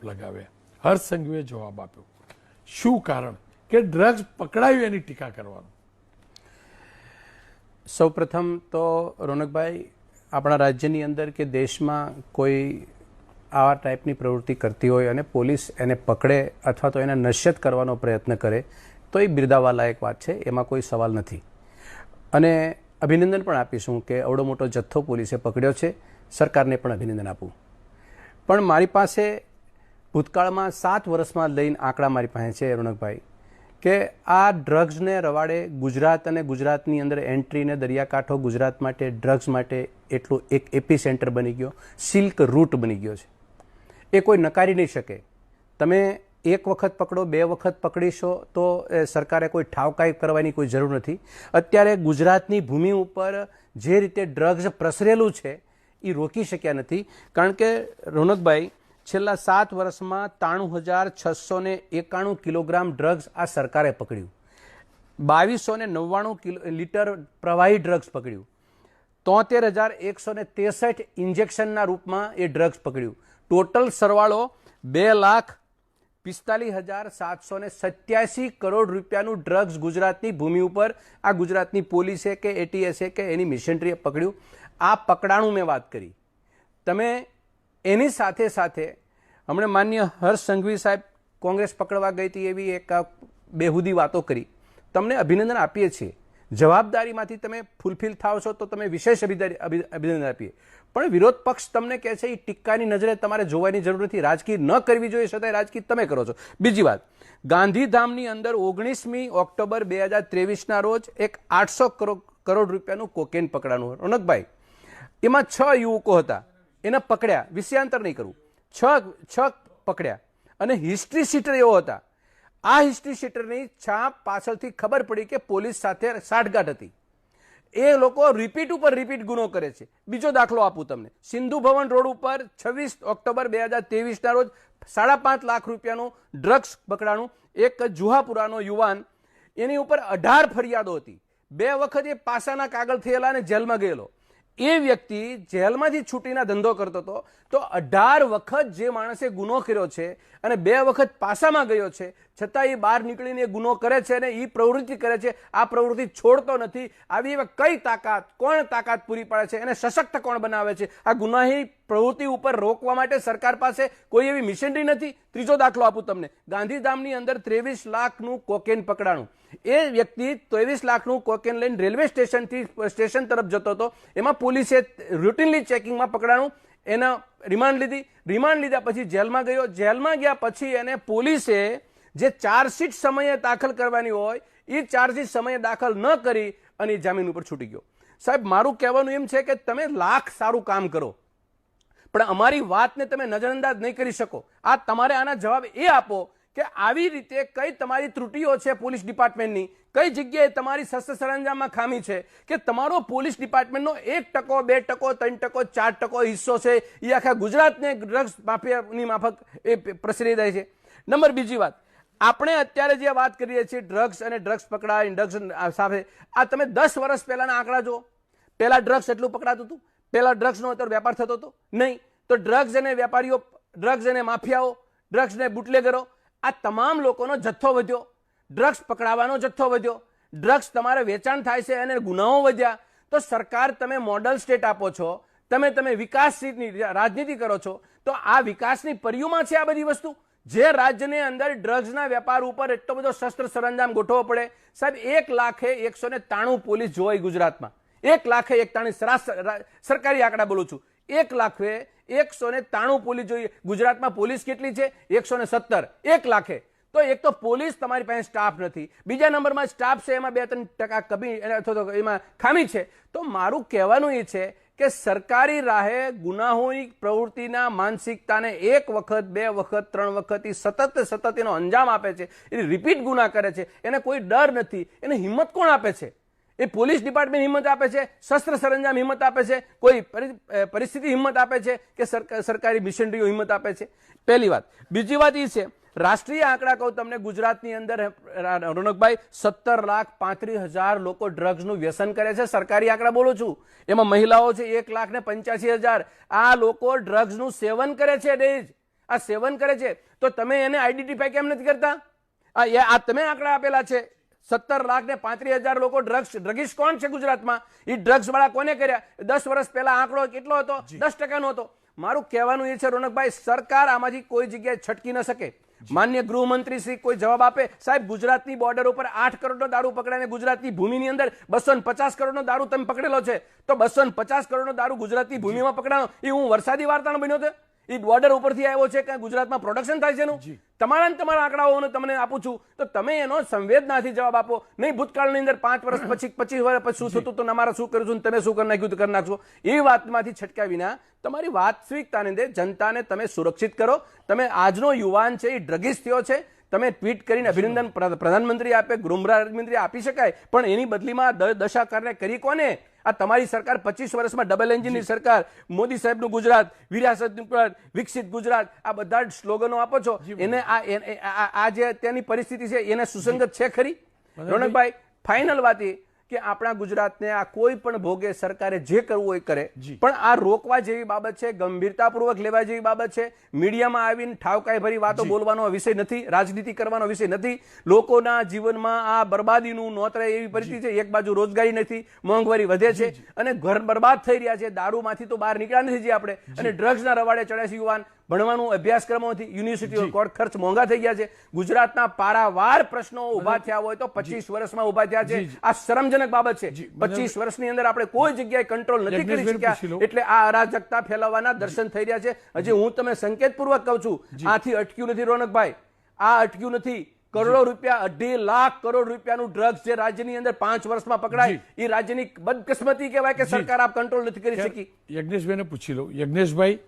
લગાવ્યા. હર્ષ સંઘવીએ જવાબ આપ્યો. શું કારણ કે ડ્રગ્સ પકડાયું એની ટીકા કરવાનું? સૌપ્રથમ તો રોનકભાઈ, આપણા રાજ્યની અંદર કે દેશમાં કોઈ આવા ટાઈપની પ્રવૃત્તિ કરતી હોય અને પોલીસ એને પકડે અથવા તો એને નશ્યત કરવાનો પ્રયત્ન કરે તો એ બિરદાવવા લાયક વાત છે, એમાં કોઈ સવાલ નથી. અને અભિનંદન પણ આપીશું કે અવડો મોટો જથ્થો પોલીસે પકડ્યો છે. સરકારને પણ અભિનંદન આપું. પણ મારી પાસે ભૂતકાળમાં 7 વર્ષમાં લઈને આંકડા મારી પાસે છે રોનકભાઈ, કે આ ડ્રગ્સને રવાડે ગુજરાત અને ગુજરાતની અંદર એન્ટ્રીને દરિયાકાંઠો ગુજરાત માટે ડ્રગ્સ માટે એટલું એક એપી સેન્ટર બની ગયો, સિલ્ક રૂટ બની ગયો છે. એ કોઈ નકારી નહીં શકે. તમે એક વખત પકડો, 2 વખત પકડીશો તો સરકારે કોઈ ઠાવકાઈ કરવાની કોઈ જરૂર નથી. અત્યારે ગુજરાતની ભૂમિ ઉપર જે રીતે ડ્રગ્સ પ્રસરેલું છે એ રોકી શક્યા નથી. કારણ કે રોનકભાઈ, છેલ્લા 7 વર્ષમાં 93,691 કિલોગ્રામ ડ્રગ્સ આ સરકારે પકડ્યું. 2299 લીટર પ્રવાહી ડ્રગ્સ પકડ્યું. 73,163 ઇન્જેક્શનના રૂપમાં એ ડ્રગ્સ પકડ્યું. ટોટલ સરવાળો 2,45,787 કરોડ રૂપિયાનું ડ્રગ્સ ગુજરાતની ભૂમિ ઉપર આ ગુજરાતની પોલીસે કે એટીએસે કે એની મિશનરીએ પકડ્યું. આ પકડાણું મેં વાત કરી. તમે એની સાથે સાથે હમણાં માન્ય હર્ષ સંઘવી સાહેબ કોંગ્રેસ પકડવા ગઈ હતી એવી એક બેહુદી વાતો કરી. તમને અભિનંદન આપીએ છીએ. જવાબદારીમાંથી તમે ફૂલફિલ થાવ છો તો તમે વિશેષ અભિનંદન આપીએ. પણ વિરોધ પક્ષ તમને કહે છે એ ટીકાની નજરે તમારે જોવાની જરૂર નથી. રાજકીય ન કરવી જોઈએ, છતાંય રાજકીય તમે કરો છો. બીજી વાત, ગાંધીધામની અંદર 19મી ઓક્ટોબર 2023ના રોજ એક 800 કરોડ રૂપિયાનું કોકેન પકડાનું. રોનકભાઈ, એમાં 6 યુવકો હતા, એને પકડ્યા. વિષયાંતર નહીં કરવું, 6 પકડ્યા અને હિસ્ટ્રી શીટર એવો હતા. આ હિસ્ટ્રી શીટરની છાપ પાછળથી ખબર પડી કે પોલીસ સાથે સાઠગાંઠ હતી. એ લોકો રિપીટ ઉપર રિપીટ ગુનો કરે છે. બીજો દાખલો આપું તમને. સિંધુ ભવન રોડ ઉપર 26 ઓક્ટોબર 2023ના રોજ 5.5 લાખ રૂપિયાનું ડ્રગ્સ પકડાણું. એક જુહાપુરાનો યુવાન, એની ઉપર 18 ફરિયાદો હતી. 2 વખત એ પાસાના કાગળ થયેલા અને જેલમાં ગયેલો. એ વ્યક્તિ જેલમાંથી છૂટીના ધંધો કરતો હતો. તો 18 વખત જે માણસે ગુનો કર્યો છે અને 2 વખત પાસામાં ગયો છે, છતાં એ બહાર નીકળીને ગુનો કરે છે અને એ પ્રવૃત્તિ કરે છે. આ પ્રવૃત્તિ છોડતો નથી. આવી કઈ તાકાત, કોણ તાકાત પૂરી પાડે છે? એને સશક્ત કોણ બનાવે છે? આ ગુનાહી પ્રવૃત્તિ ઉપર રોકવા માટે સરકાર પાસે કોઈ એવી મિશનરી નથી. ત્રીજો દાખલો આપું તમને. ગાંધીધામની અંદર 23 લાખનું કોકેન પકડાણું. એ વ્યક્તિ 23 લાખનું કોકેન લઈને રેલવે સ્ટેશનથી સ્ટેશન તરફ જતો હતો. એમાં પોલીસે રૂટીનલી ચેકિંગમાં પકડાણું. એના રિમાન્ડ લીધી. રિમાન્ડ લીધા પછી જેલમાં ગયો. જેલમાં ગયા પછી એને પોલીસે જે ચાર્જશીટ સમયે દાખલ કરવાની હોય એ ચાર્જશીટ સમયે દાખલ ન કરી અને જામીન ઉપર છૂટી ગયો. સાહેબ, મારું કહેવાનું એમ છે કે તમે લાખ સારું કામ કરો, પણ અમારી વાતને તમે નજરઅંદાજ નહીં કરી શકો. આ તમારે આના જવાબ એ આપો કે આવી રીતે કઈ તમારી ત્રુટીઓ છે પોલીસ ડિપાર્ટમેન્ટની, કઈ જગ્યાએ તમારી શસ્ત્ર સરંજામમાં ખામી છે કે તમારો પોલીસ ડિપાર્ટમેન્ટનો 1%, 2%, 3%, 4% હિસ્સો છે એ આખા ગુજરાતને ડ્રગ્સ માફિયાની માફક એ પ્રસરી જાય છે. નંબર બીજી વાત, આપણે અત્યારે જે વાત કરીએ છીએ ડ્રગ્સ અને ડ્રગ્સ પકડાય, ડ્રગ્સ સાથે, આ તમે 10 વર્ષ પહેલાના આંકડા જુઓ. પહેલા ડ્રગ્સ એટલું પકડાતું હતું? પહેલા ડ્રગ્સનો અત્યારે વેપાર થતો હતો? નહીં. તો ડ્રગ્સ અને વેપારીઓ, ડ્રગ્સ અને માફિયાઓ, ડ્રગ્સ ને બુટલેગરો, આ તમામ લોકોનો જથ્થો વધ્યો. ડ્રગ્સ પકડાવાનો જથ્થો વધ્યો. ડ્રગ્સ તમારે વેચાણ થાય છે અને ગુનાઓ વધ્યા. તો સરકાર, તમે મોડલ સ્ટેટ આપો છો, તમે વિકાસની રાજનીતિ કરો છો, તો આ વિકાસની પરિયુમાં છે આ બધી વસ્તુ? જે રાજ્યની અંદર ડ્રગ્સના વેપાર ઉપર એટલો બધો શસ્ત્ર સરંજામ ગોઠવવો પડે. સાહેબ, 1,193 પોલીસ જોવાય ગુજરાતમાં. 1,193 સરકારી આંકડા બોલું છું. 1,193 પોલીસ જોઈએ. ગુજરાતમાં પોલીસ કેટલી છે? 117. 1 લાખે. તો એક તો પોલીસ તમારી પાસે સ્ટાફ નથી. બીજા નંબરમાં સ્ટાફ છે એમાં 2-3% કમી અથવા તો એમાં ખામી છે. તો મારું કહેવાનું એ છે કે સરકારી રાહે ગુનાહોની પ્રવૃત્તિના માનસિકતાને 1 વખત, 2 વખત, 3 વખત સતત એનો અંજામ આપે છે. એ રિપીટ ગુના કરે છે. એને કોઈ ડર નથી. એને હિંમત કોણ આપે છે? એ પોલીસ ડિપાર્ટમેન્ટ હિંમત આપે છે? શસ્ત્ર સરંજામ હિંમત આપે છે? કોઈ પરિસ્થિતિ હિંમત આપે છે કે સરકારી મિશનરીઓ હિંમત આપે છે? પહેલી વાત. બીજી વાત એ છે, રાષ્ટ્રીય આંકડા કહું તમને, ગુજરાતની અંદર રોનકભાઈ 17,35,000 લોકો ડ્રગ્સનું વ્યસન કરે છે. સરકારી આંકડા બોલું છું. એમાં મહિલાઓ છે 1,85,000. આ લોકો ડ્રગ્સનું સેવન કરે છે. આ સેવન કરે છે, તો તમે એને આઈડેન્ટિફાઈ કેમ નથી કરતા? આ તમે આંકડા આપેલા છે, 17,35,000 લોકો ડ્રગિસ્ટ કોણ છે ગુજરાતમાં? એ ડ્રગ્સ વાળા કોને કર્યા? 10 વર્ષ પહેલા આંકડો કેટલો હતો? 10% હતો. મારું કહેવાનું એ છે રોનકભાઈ, સરકાર આમાંથી કોઈ જગ્યાએ છટકી ન શકે. માન્ય ગૃહમંત્રી શ્રી કોઈ જવાબ આપે, સાહેબ ગુજરાતની બોર્ડર ઉપર 8 કરોડનો દારૂ પકડાને ગુજરાતની ભૂમિની અંદર 250 કરોડનો દારૂ તમે પકડેલો છે, તો 250 કરોડનો દારૂ ગુજરાતની ભૂમિમાં પકડાનો એ હું વરસાદી વાર્તાનો બન્યો છે? એ બોર્ડર ઉપરથી આવ્યો છે કે ગુજરાતમાં પ્રોડક્શન થાય છે એનું? તમારા આંકડાઓને તમને આપું છું, તો તમે એનો સંવેદનાથી જવાબ આપો. નહીં ભૂતકાળની અંદર 5 વર્ષ પછી 25 વર્ષ પછી શું થતું, તો અમારે શું કર્યું, તમે શું કરી નાખ્યું તો કરી નાખશો. એ વાતમાંથી છટક્યા વિના તમારી વાસ્તવિકતાને દે જનતાને તમે સુરક્ષિત કરો. તમે આજનો યુવાન છે એ ડ્રગિસ્ટ થયો છે, તમે ટ્વીટ કરીને અભિનંદન પ્રધાનમંત્રી આપે, ગૃહમંત્રી આપી શકાય, પણ એની બદલીમાં દશા કાર્ય કરી કોને? આ તમારી સરકાર 25 વર્ષમાં ડબલ એન્જિનની સરકાર, મોદી સાહેબનું ગુજરાત, વિરાસતનું ગુજરાત, વિકસિત ગુજરાત, આ બધા સ્લોગનો આપો છો, એને આ જે અત્યારની પરિસ્થિતિ છે એને સુસંગત છે ખરી? રોનકભાઈ, ફાઇનલ વાત એ કે આપણા ગુજરાતને આ કોઈ પણ ભોગે સરકારે જે કરવું હોય કરે, પણ આ રોકવા જેવી બાબત છે, ગંભીરતાપૂર્વક લેવા જેવી બાબત છે. મીડિયામાં આવીને ઠાવકાઈ ભરી વાતો બોલવાનો વિષય નથી, રાજનીતિ કરવાનો વિષય નથી. લોકોના જીવનમાં આ બરબાદીનું નોતરે એવી પરિસ્થિતિ છે. એક બાજુ રોજગારી નથી, મોંઘવારી વધે છે અને ઘર બરબાદ થઈ રહ્યા છે. દારૂમાંથી તો બહાર નીકળ્યા નથી આપણે, અને ડ્રગ્સના રવાડે ચડ્યા છે યુવાન. ભણવાનું અભ્યાસક્રમોથી યુનિવર્સિટીઓ ખર્ચ મોંઘા થઈ ગયા છે. ગુજરાતના પારાવાર પ્રશ્નો ઉભા થયા હોય તો 25 વર્ષમાં ઉભા થયા છે. આ શરમજનક બાબત છે. 25 વર્ષની અંદર આપણે કોઈ જગ્યાએ કંટ્રોલ નથી કરી શક્યા, એટલે આ અરાજકતા ફેલાવવાના દર્શન થઈ રહ્યા છે. હજી હું તમે સંકેતપૂર્વક કહું છું, આથી અટક્યું નથી રોનકભાઈ, આ અટક્યું નથી. કરોડો રૂપિયા, 2.5 લાખ કરોડ રૂપિયાનું ડ્રગ્સ જે રાજ્યની અંદર 5 વર્ષમાં પકડાય, એ રાજ્યની બદકિસ્મતી કહેવાય કે સરકાર આપ કંટ્રોલ નથી કરી શકી. યજ્ઞેશભાઈને પૂછી લો. યજ્ઞેશભાઈ,